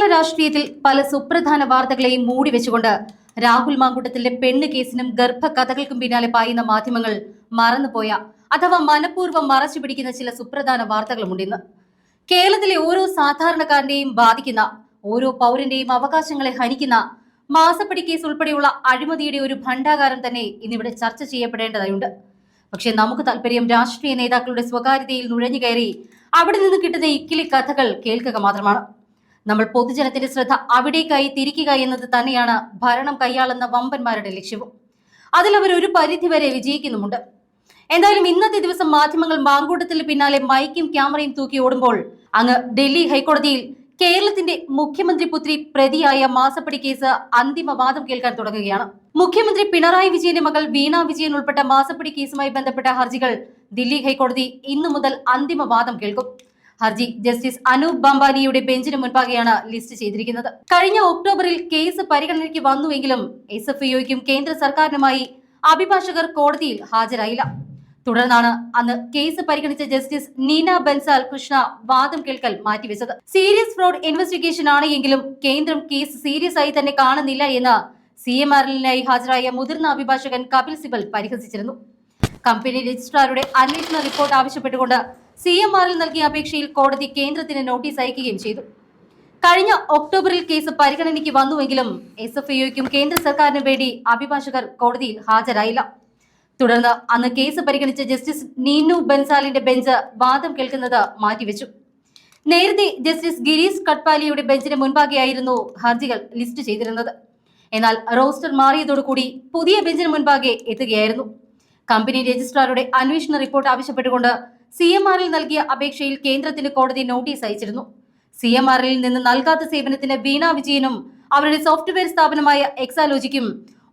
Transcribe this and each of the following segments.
കേരള രാഷ്ട്രീയത്തിൽ പല സുപ്രധാന വാർത്തകളെയും മൂടിവെച്ചുകൊണ്ട് രാഹുൽ മാങ്കൂട്ടത്തിന്റെ പെണ്ണ് കേസിനും ഗർഭകഥകൾക്കും പിന്നാലെ പായുന്ന മാധ്യമങ്ങൾ മറന്നുപോയ അഥവാ മനഃപൂർവ്വം മറച്ചു പിടിക്കുന്ന ചില സുപ്രധാന വാർത്തകളുമുണ്ട് ഇന്ന്. കേരളത്തിലെ ഓരോ സാധാരണക്കാരന്റെയും ബാധിക്കുന്ന, ഓരോ പൗരന്റെയും അവകാശങ്ങളെ ഹനിക്കുന്ന മാസപ്പടി കേസ് ഉൾപ്പെടെയുള്ള അഴിമതിയുടെ ഒരു ഭണ്ഡാകാരം തന്നെ ഇന്നിവിടെ ചർച്ച ചെയ്യപ്പെടേണ്ടതായുണ്ട്. പക്ഷെ നമുക്ക് താല്പര്യം രാഷ്ട്രീയ നേതാക്കളുടെ സ്വകാര്യതയിൽ നുഴഞ്ഞു കയറി അവിടെ നിന്ന് കിട്ടുന്ന ഇക്കിലി കഥകൾ കേൾക്കുക മാത്രമാണ്. നമ്മൾ പൊതുജനത്തിന്റെ ശ്രദ്ധ അവിടേക്കായി തിരിക്കുക എന്നത് തന്നെയാണ് ഭരണം കൈയാളുന്ന വമ്പന്മാരുടെ ലക്ഷ്യവും. അതിലവർ ഒരു പരിധിവരെ വിജയിക്കുന്നുമുണ്ട്. എന്തായാലും ഇന്നത്തെ ദിവസം മാധ്യമങ്ങൾ മാങ്കൂട്ടത്തിന് പിന്നാലെ മൈക്കും ക്യാമറയും തൂക്കി ഓടുമ്പോൾ അങ്ങ് ഡൽഹി ഹൈക്കോടതിയിൽ കേരളത്തിന്റെ മുഖ്യമന്ത്രി പുത്രി പ്രതിയായ മാസപ്പടി കേസ് അന്തിമവാദം കേൾക്കാൻ തുടങ്ങുകയാണ്. മുഖ്യമന്ത്രി പിണറായി വിജയന്റെ മകൾ വീണ വിജയൻ ഉൾപ്പെട്ട മാസപ്പടി കേസുമായി ബന്ധപ്പെട്ട ഹർജികൾ ദില്ലി ഹൈക്കോടതി ഇന്നു മുതൽ അന്തിമവാദം കേൾക്കും. ഹർജി ജസ്റ്റിസ് അനൂപ് ബംബാനിയുടെ ബെഞ്ചിന് മുൻപാകെയാണ് ലിസ്റ്റ് ചെയ്തിരിക്കുന്നത്. കഴിഞ്ഞ ഒക്ടോബറിൽ കേസ് പരിഗണനയ്ക്ക് വന്നുവെങ്കിലും SFIOയ്ക്കും കേന്ദ്ര സർക്കാരിനുമായി അഭിഭാഷകർ കോടതിയിൽ ഹാജരായില്ല. തുടർന്നാണ് അന്ന് കേസ് പരിഗണിച്ച ജസ്റ്റിസ് നീന ബൻസാൽ കൃഷ്ണ വാദം കേൾക്കൽ മാറ്റിവെച്ചത്. സീരിയസ് ഫ്രോഡ് ഇൻവെസ്റ്റിഗേഷൻ ആണ് എങ്കിലും കേന്ദ്രം കേസ് സീരിയസ് ആയി തന്നെ കാണുന്നില്ല എന്ന് CMRLനായി ഹാജരായ മുതിർന്ന അഭിഭാഷകൻ കപിൽ സിബൽ പരിഹസിച്ചിരുന്നു. കമ്പനി രജിസ്ട്രാറുടെ അന്വേഷണ റിപ്പോർട്ട് ആവശ്യപ്പെട്ടുകൊണ്ട് CMRL നൽകിയ അപേക്ഷയിൽ കോടതി കേന്ദ്രത്തിന് നോട്ടീസ് അയക്കുകയും ചെയ്തു. കഴിഞ്ഞ ഒക്ടോബറിൽ കേസ് പരിഗണനയ്ക്ക് വന്നുവെങ്കിലും SFIOയ്ക്കും കേന്ദ്ര സർക്കാരിനും വേണ്ടി അഭിഭാഷകർ കോടതിയിൽ ഹാജരായില്ല. തുടർന്ന് അന്ന് കേസ് പരിഗണിച്ച ജസ്റ്റിസ് നീനു ബൻസാലിന്റെ ബെഞ്ച് വാദം കേൾക്കുന്നത് മാറ്റിവെച്ചു. നേരത്തെ ജസ്റ്റിസ് ഗിരീഷ് കട്പാലിയുടെ ബെഞ്ചിന് മുൻപാകെയായിരുന്നു ഹർജികൾ ലിസ്റ്റ് ചെയ്തിരുന്നത്. എന്നാൽ റോസ്റ്റർ മാറിയതോടുകൂടി പുതിയ ബെഞ്ചിന് മുൻപാകെ എത്തുകയായിരുന്നു. കമ്പനി രജിസ്ട്രാറുടെ അന്വേഷണ റിപ്പോർട്ട് ആവശ്യപ്പെട്ടുകൊണ്ട് CMRL നൽകിയ അപേക്ഷയിൽ കേന്ദ്രത്തിന് കോടതി നോട്ടീസ് അയച്ചിരുന്നു. CMRL നിന്ന് നൽകാത്ത സേവനത്തിന് വീണ വിജയനും അവരുടെ സോഫ്റ്റ്വെയർ സ്ഥാപനമായ എക്സാലോജിക്കും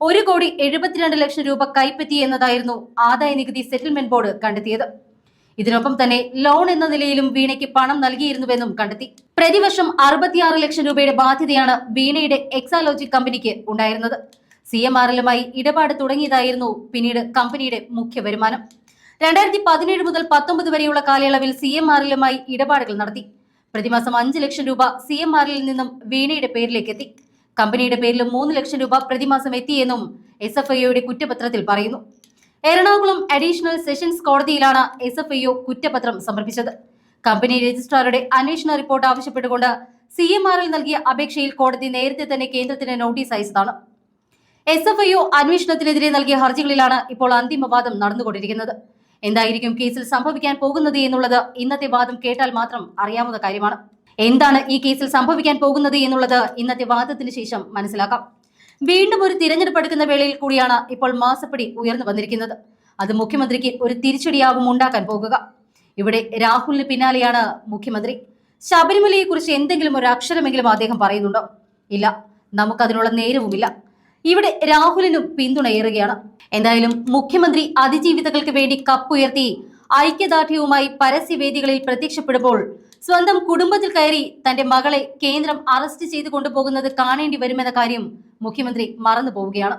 1,72,00,000 രൂപ കൈപ്പറ്റി എന്നതായിരുന്നു ആദായ നികുതി സെറ്റിൽമെന്റ് ബോർഡ് കണ്ടെത്തിയത്. ഇതിനൊപ്പം തന്നെ ലോൺ എന്ന നിലയിലും വീണയ്ക്ക് പണം നൽകിയിരുന്നുവെന്നും കണ്ടെത്തി. പ്രതിവർഷം 66 ലക്ഷം രൂപയുടെ ബാധ്യതയാണ് വീണയുടെ എക്സാലോജി കമ്പനിക്ക് ഉണ്ടായിരുന്നത്. CMRLുമായി ഇടപാട് തുടങ്ങിയതായിരുന്നു പിന്നീട് കമ്പനിയുടെ മുഖ്യ വരുമാനം. 2017 മുതൽ 19 വരെയുള്ള കാലയളവിൽ CMRLുമായി ഇടപാടുകൾ നടത്തി. പ്രതിമാസം 5 ലക്ഷം രൂപ CMRLിൽ നിന്നും വീണയുടെ പേരിലേക്ക് എത്തി. കമ്പനിയുടെ പേരിലും 3 ലക്ഷം രൂപ പ്രതിമാസം എത്തിയെന്നും SFIOയുടെ കുറ്റപത്രത്തിൽ പറയുന്നു. എറണാകുളം അഡീഷണൽ സെഷൻസ് കോടതിയിലാണ് SFIO കുറ്റപത്രം സമർപ്പിച്ചത്. കമ്പനി രജിസ്ട്രാറുടെ അന്വേഷണ റിപ്പോർട്ട് ആവശ്യപ്പെട്ടുകൊണ്ട് CMRL നൽകിയ അപേക്ഷയിൽ കോടതി നേരത്തെ തന്നെ കേന്ദ്രത്തിന് നോട്ടീസ് അയച്ചതാണ്. SFIO അന്വേഷണത്തിനെതിരെ നൽകിയ ഹർജികളിലാണ് ഇപ്പോൾ അന്തിമവാദം നടന്നുകൊണ്ടിരിക്കുന്നത്. എന്തായിരിക്കും കേസിൽ സംഭവിക്കാൻ പോകുന്നത് എന്നുള്ളത് ഇന്നത്തെ വാദം കേട്ടാൽ മാത്രം അറിയാവുന്ന കാര്യമാണ്. എന്താണ് ഈ കേസിൽ സംഭവിക്കാൻ പോകുന്നത് എന്നുള്ളത് ഇന്നത്തെ വാദത്തിന് ശേഷം മനസ്സിലാക്കാം. വീണ്ടും ഒരു തിരഞ്ഞെടുപ്പ് എടുക്കുന്ന വേളയിൽ കൂടിയാണ് ഇപ്പോൾ മാസപ്പടി ഉയർന്നു വന്നിരിക്കുന്നത്. അത് മുഖ്യമന്ത്രിക്ക് ഒരു തിരിച്ചടിയാവും ഉണ്ടാക്കാൻ പോകുക. ഇവിടെ രാഹുലിന് പിന്നാലെയാണ് മുഖ്യമന്ത്രി. ശബരിമലയെ കുറിച്ച് എന്തെങ്കിലും ഒരു അക്ഷരമെങ്കിലും അദ്ദേഹം പറയുന്നുണ്ടോ? ഇല്ല, നമുക്കതിനുള്ള നേരവുമില്ല. ഇവിടെ രാഹുലിനും പിന്തുണയേറുകയാണ്. എന്തായാലും മുഖ്യമന്ത്രി അതിജീവിതകൾക്ക് വേണ്ടി കപ്പുയർത്തി ഐക്യദാർഢ്യവുമായി പരസ്യവേദികളിൽ പ്രത്യക്ഷപ്പെടുമ്പോൾ സ്വന്തം കുടുംബത്തിൽ കയറി തന്റെ മകളെ കേന്ദ്രം അറസ്റ്റ് ചെയ്തു കൊണ്ടുപോകുന്നത് കാണേണ്ടി വരുമെന്ന കാര്യം മുഖ്യമന്ത്രി മറന്നു പോവുകയാണ്.